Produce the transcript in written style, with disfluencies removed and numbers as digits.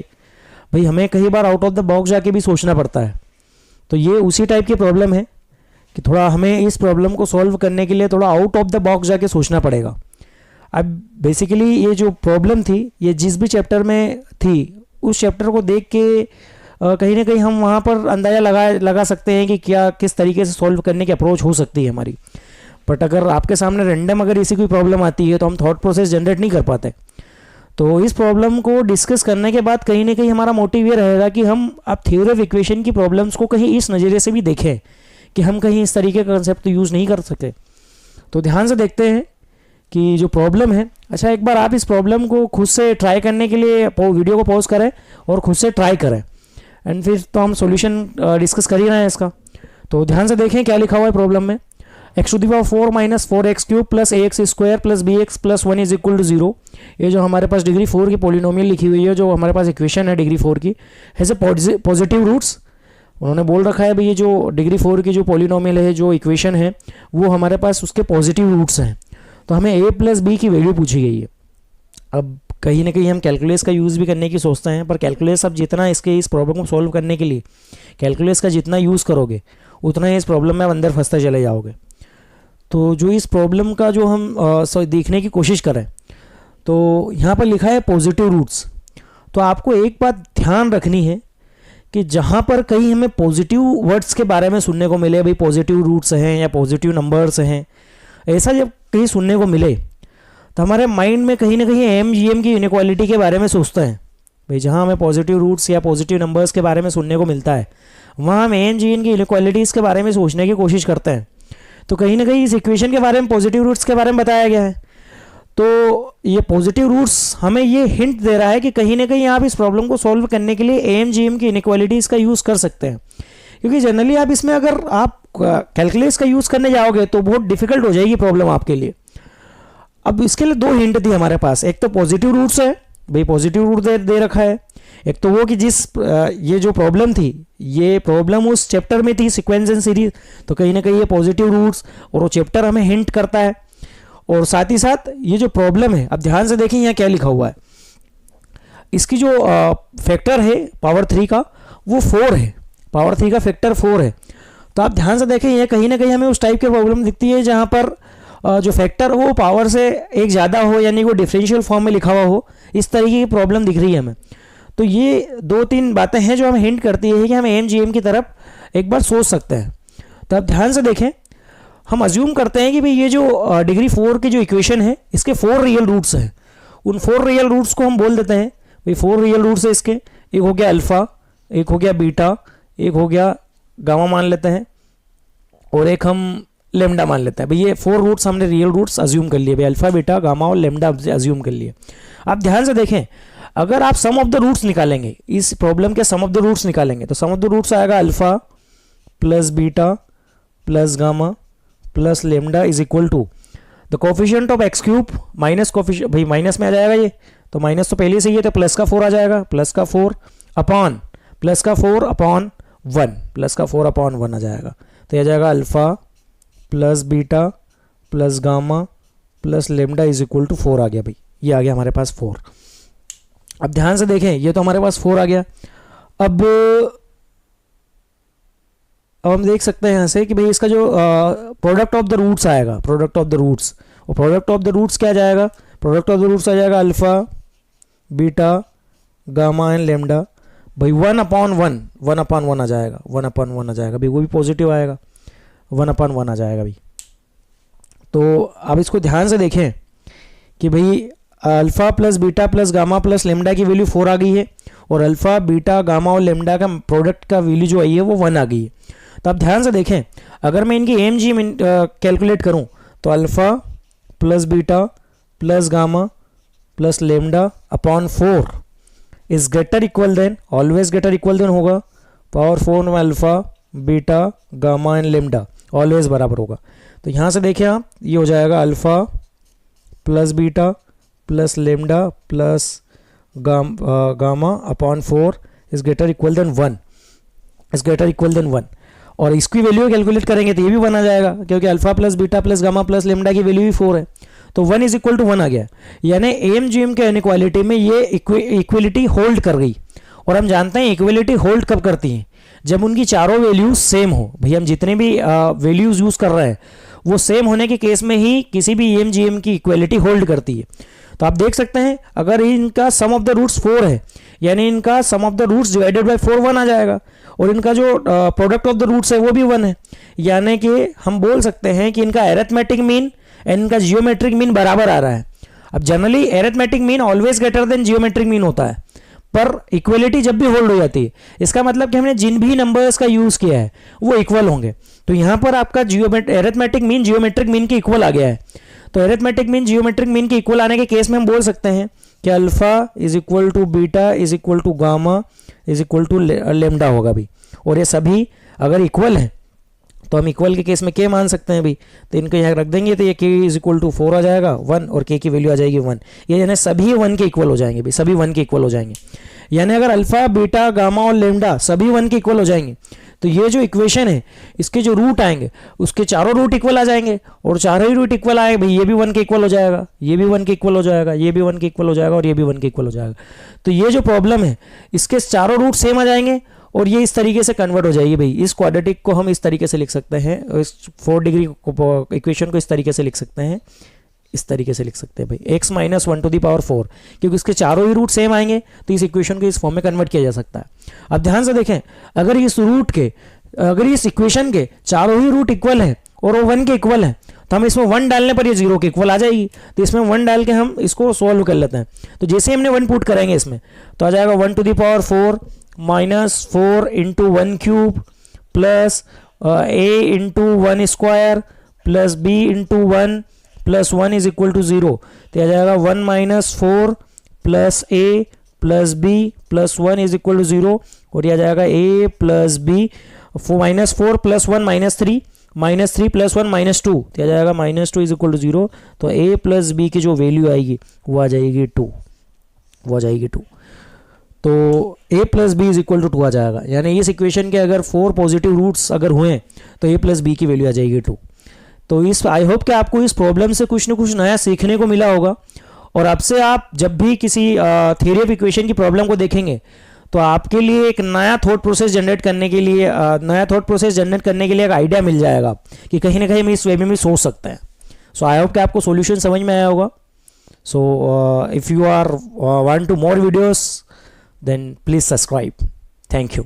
भाई हमें कई बार आउट ऑफ द बॉक्स जाके भी सोचना पड़ता है। तो ये उसी टाइप की प्रॉब्लम है कि थोड़ा हमें इस प्रॉब्लम को सॉल्व करने के लिए थोड़ा आउट ऑफ द बॉक्स जाके सोचना पड़ेगा। अब बेसिकली ये जो प्रॉब्लम थी ये जिस भी चैप्टर में थी उस चैप्टर को देख के कहीं ना कहीं हम वहाँ पर अंदाज़ा लगा सकते हैं कि क्या किस तरीके से सॉल्व करने की अप्रोच हो सकती है हमारी। बट अगर आपके सामने रैंडम अगर ऐसी कोई प्रॉब्लम आती है तो हम थॉट प्रोसेस जनरेट नहीं कर पाते। तो इस प्रॉब्लम को डिस्कस करने के बाद कहीं ना कहीं हमारा मोटिव ये रहेगा कि हम अब थ्योरी ऑफ इक्वेशन की प्रॉब्लम्स को कहीं इस नज़रिए से भी देखें कि हम कहीं इस तरीके का कंसेप्ट तो यूज़ नहीं कर सकते। तो ध्यान से देखते हैं कि जो प्रॉब्लम है। अच्छा, एक बार आप इस प्रॉब्लम को खुद से ट्राई करने के लिए वीडियो को पॉज करें और खुद से ट्राई करें, एंड फिर तो हम सॉल्यूशन डिस्कस कर ही रहे हैं इसका। तो ध्यान से देखें क्या लिखा हुआ है प्रॉब्लम में। x⁴ minus 4x³ plus ax² plus bx plus 1 is equal to 0। ये जो हमारे पास डिग्री 4 की पॉलिनोमियल लिखी हुई है, जो हमारे पास इक्वेशन है डिग्री 4 की, हैज़ ए पॉजिटिव रूट्स। उन्होंने बोल रखा है भाई ये जो डिग्री 4 की जो पॉलिनोमियल है, जो इक्वेशन है, वो हमारे पास उसके पॉजिटिव रूट्स हैं। तो हमें a प्लस बी की वैल्यू पूछी गई है। अब कहीं ना कहीं हम कैलकुलस का यूज़ भी करने की सोचते हैं, पर कैलकुलस अब जितना इस प्रॉब्लम को सॉल्व करने के लिए कैलकुलस का जितना यूज़ करोगे उतना ही इस प्रॉब्लम में अंदर फंसते चले जाओगे। तो जो इस प्रॉब्लम का जो हम देखने की कोशिश करें, तो यहाँ पर लिखा है पॉजिटिव रूट्स। तो आपको एक बात ध्यान रखनी है कि जहाँ पर कहीं हमें पॉजिटिव वर्ड्स के बारे में सुनने को मिले, भाई पॉजिटिव रूट्स हैं या पॉजिटिव नंबर्स हैं, ऐसा जब कहीं सुनने को मिले तो हमारे माइंड में कहीं ना कहीं AMGM की इनइक्वालिटी के बारे में सोचते हैं। भाई जहाँ हमें पॉजिटिव रूट्स या पॉजिटिव नंबर्स के बारे में सुनने को मिलता है वहाँ हम AMGM की इनइक्वालिटीज़ के बारे में सोचने की कोशिश करते हैं। तो कहीं ना कहीं इस इक्वेशन के बारे में पॉजिटिव रूट्स के बारे में बताया गया है। तो ये पॉजिटिव रूट्स हमें ये हिंट दे रहा है कि कहीं ना कहीं आप इस प्रॉब्लम को सॉल्व करने के लिए AMGM की इनइक्वालिटीज़ का यूज़ कर सकते हैं, क्योंकि जनरली आप इसमें अगर आप कैलकुलस का यूज़ करने जाओगे तो बहुत डिफिकल्ट हो जाएगी प्रॉब्लम आपके लिए। अब इसके लिए दो हिंट थी हमारे पास। एक तो पॉजिटिव रूट्स है, भाई पॉजिटिव रूट दे रखा है। एक तो वो कि ये जो प्रॉब्लम थी, ये प्रॉब्लम उस चैप्टर में थी, सीक्वेंस एंड सीरीज, तो कहीं ना कहीं ये पॉजिटिव रूट्स और वो चैप्टर हमें हिंट करता है। और साथ ही साथ ये जो प्रॉब्लम है, अब ध्यान से देखें यहाँ क्या लिखा हुआ है। इसकी जो फैक्टर है पावर 3 का वो 4 है, पावर 3 का फैक्टर 4 है। तो आप ध्यान से देखें ये कहीं ना कहीं हमें उस टाइप की प्रॉब्लम दिखती है जहाँ पर जो फैक्टर वो पावर से एक ज़्यादा हो, यानी वो डिफरेंशियल फॉर्म में लिखा हुआ हो, इस तरीके की प्रॉब्लम दिख रही है हमें। तो ये 2-3 बातें हैं जो हमें हिंट करती है कि हम AMGM की तरफ एक बार सोच सकते हैं। तो आप ध्यान से देखें, हम अज्यूम करते हैं कि भाई ये जो डिग्री 4 की जो इक्वेशन है इसके 4 रियल रूट्स हैं। उन 4 रियल रूट्स को हम बोल देते हैं भाई 4 रियल रूट्स है इसके। एक हो गया अल्फ़ा, एक हो गया बीटा, एक हो गया गामा मान लेते हैं, और एक हम लेमडा मान लेते हैं। भाई ये 4 रूट्स हमने रियल रूट्स अज्यूम कर लिए, भाई अल्फ़ा, बीटा, गामा और लेमडा अज्यूम कर लिए। आप ध्यान से देखें, अगर आप सम ऑफ द रूट्स निकालेंगे, इस प्रॉब्लम के सम ऑफ द रूट्स निकालेंगे, तो सम ऑफ द रूट्स आएगा alpha plus beta plus gamma plus lambda is equal to the coefficient of x³ minus coefficient, भाई माइनस में आ जाएगा ये, तो माइनस तो पहले से ही है, तो प्लस का 4 आ जाएगा, प्लस का 4 अपॉन प्लस का 4 अपॉन 1, प्लस का 4 अपॉन 1 आ जाएगा। तो यह जाएगा alpha plus beta plus gamma plus lambda is equal to 4 आ गया। भाई ये आ गया हमारे पास 4। अब ध्यान से देखें, ये तो हमारे पास 4 आ गया। अब हम देख सकते हैं यहाँ से कि भाई इसका जो प्रोडक्ट ऑफ द रूट्स आएगा, प्रोडक्ट ऑफ द रूट्स, और प्रोडक्ट ऑफ द रूट्स क्या जाएगा, प्रोडक्ट ऑफ द रूट्स आ जाएगा alpha beta gamma and lambda. भाई 1/1 आ जाएगा, 1/1 आ जाएगा भाई, वो भी पॉजिटिव आएगा, 1/1 आ जाएगा भाई। तो अब इसको ध्यान से देखें कि भाई alpha plus beta plus gamma plus lambda की वैल्यू 4 आ गई है, और अल्फ़ा बीटा गामा और लेमडा का प्रोडक्ट का वैल्यू जो आई है वो 1 आ गई है। तो आप ध्यान से देखें, अगर मैं इनकी AMGM कैलकुलेट करूं तो alpha plus beta plus gamma plus lambda upon 4 is greater equal than, always greater equal than होगा पावर 4 में alpha beta gamma and lambda always बराबर होगा। तो यहाँ से देखिए आप, ये हो जाएगा alpha plus beta plus lambda plus gamma upon 4 is greater equal than 1, is greater equal than 1। और इसकी वैल्यू कैलकुलेट करेंगे तो ये भी 1 आ जाएगा, क्योंकि alpha plus beta plus gamma plus lambda की वैल्यू भी 4 है, तो 1 इज इक्वल टू 1 आ गया। यानी AMGM के इनइक्वालिटी में ये इक्वलिटी होल्ड कर गई, और हम जानते हैं इक्वलिटी होल्ड कब करती है, जब उनकी चारों वैल्यूज सेम हो। भाई हम जितने भी वैल्यूज यूज कर रहे हैं वो सेम होने के केस में ही किसी भी EMGM की इक्वलिटी होल्ड करती है। तो आप देख सकते हैं अगर इनका सम ऑफ द रूट्स 4 है, यानी इनका sum of the roots divided by 4 1 आ जाएगा, और इनका जो प्रोडक्ट ऑफ द रूट्स है वो भी 1 है, यानी कि हम बोल सकते हैं कि इनका एरिथमेटिक मीन एंड इनका जियोमेट्रिक मीन बराबर आ रहा है। अब generally arithmetic mean always greater than geometric mean होता है, पर इक्वलिटी जब भी होल्ड हो जाती है इसका मतलब कि हमने जिन भी नंबर्स का यूज किया है वो इक्वल होंगे। तो यहाँ पर आपका एरिथमेटिक मीन जियोमेट्रिक मीन के इक्वल आ गया है। तो एरिथमेटिक मीन जियोमेट्रिक मीन के इक्वल आने के केस में हम बोल सकते हैं कि alpha is equal to beta is equal to gamma is equal to lambda होगा भी, और ये सभी अगर इक्वल हैं तो हम इक्वल के केस में के मान सकते हैं भी, तो इनको यहाँ रख देंगे तो ये के इज इक्वल टू 4 आ जाएगा 1, और के की वैल्यू आ जाएगी 1। ये यानी सभी 1 के इक्वल हो जाएंगे भी, सभी 1 के इक्वल हो जाएंगे। यानी अगर अल्फा बीटा गामा और लेमडा सभी 1 के इक्वल हो जाएंगे तो ये जो इक्वेशन है इसके जो रूट आएंगे उसके चारों रूट इक्वल आ जाएंगे, और चारों ही रूट इक्वल आए भाई ये भी 1 के इक्वल हो जाएगा, ये भी 1 के इक्वल हो जाएगा, ये भी 1 के इक्वल हो जाएगा, और ये भी 1 के इक्वल हो जाएगा। तो ये जो प्रॉब्लम है इसके चारों रूट सेम आ जाएंगे और ये इस तरीके से कन्वर्ट हो जाएगी भाई। इस क्वाड्रेटिक को हम इस तरीके से लिख सकते हैं, इस 4 डिग्री इक्वेशन को इस तरीके से लिख सकते हैं, इस तरीके से लिख सकते हैं भाई x minus 1 to the power 4, क्योंकि इसके चारों ही रूट सेम आएंगे तो इस इक्वेशन को इस फॉर्म में कन्वर्ट किया जा सकता है। अब ध्यान से देखें, अगर इस इक्वेशन के चारों ही रूट इक्वल है और वो 1 के इक्वल है तो हम इसमें 1 डालने पर ये 0 के इक्वल आ जाएगी। तो इसमें 1 डाल के हम इसको सॉल्व कर लेते हैं। तो जैसे ही हमने 1 पुट करेंगे इसमें तो आ जाएगा 1 to the power 4 minus 4 into 1 cube plus a into 1 square plus b into 1 plus 1 is equal to 0। तो आ जाएगा 1 minus 4 plus a plus b plus 1 is equal to 0, और यह आ जाएगा a plus b minus 4 plus 1 minus 3 plus 1 minus 2, तो आ जाएगा माइनस 2 इज इक्वल टू 0। तो a प्लस b की जो वैल्यू आएगी वो आ जाएगी 2, वो आ जाएगी 2। तो a plus b is equal to 2 आ जाएगा, यानी इस इक्वेशन के अगर 4 पॉजिटिव रूट्स अगर हुए तो a प्लस बी की वैल्यू आ जाएगी 2। तो इस आई होप कि आपको इस प्रॉब्लम से कुछ ना कुछ नया सीखने को मिला होगा, और आपसे आप जब भी किसी थ्योरी ऑफ इक्वेशन की प्रॉब्लम को देखेंगे तो आपके लिए एक नया थॉट प्रोसेस जनरेट करने के लिए एक आइडिया मिल जाएगा कि कहीं ना कहीं हम इस वे में भी सोच सकते हैं। सो आई होप कि आपको सॉल्यूशन समझ में आया होगा। So if you are want to more videos then please subscribe. Thank you.